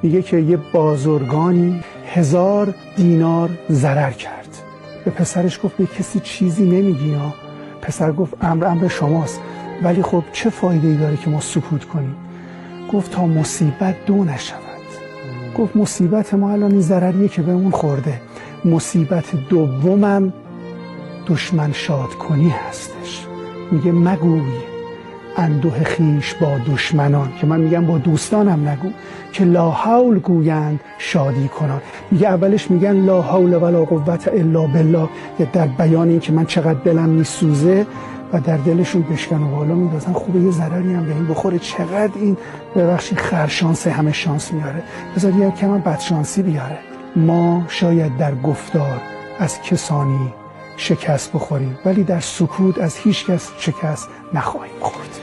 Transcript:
میگه که یه بازرگانی 1000 دینار ضرر کرد. به پسرش گفت به کسی چیزی نمیگی ها. پسر گفت امر شماست، ولی خب چه فایده‌ای داره که ما سکوت کنیم؟ گفت تا مصیبت دو نشود. گفت مصیبت ما الان این ضرریه که بهمون خورده، مصیبت دومم دشمن شاد کنی هستش. میگه مگوی اندوه خیش با دشمنان، که من میگم با دوستانم نگو، که لا حول گویند شادی کنان. میگه اولش میگن لا حول ولا قوت الا بالله، در بیان این که من چقدر دلم میسوزه، و در دلشون بشکن و بالا میندازن خوبه یه ضرری هم به این بخوره، چقدر این ببخشید خرشانس همه شانس میاره، بذار یه کم بدشانسی بیاره. ما شاید در گفتار از کسانی شکست بخوریم، ولی در سکوت از هیچ کس شکست نخواهیم خورد.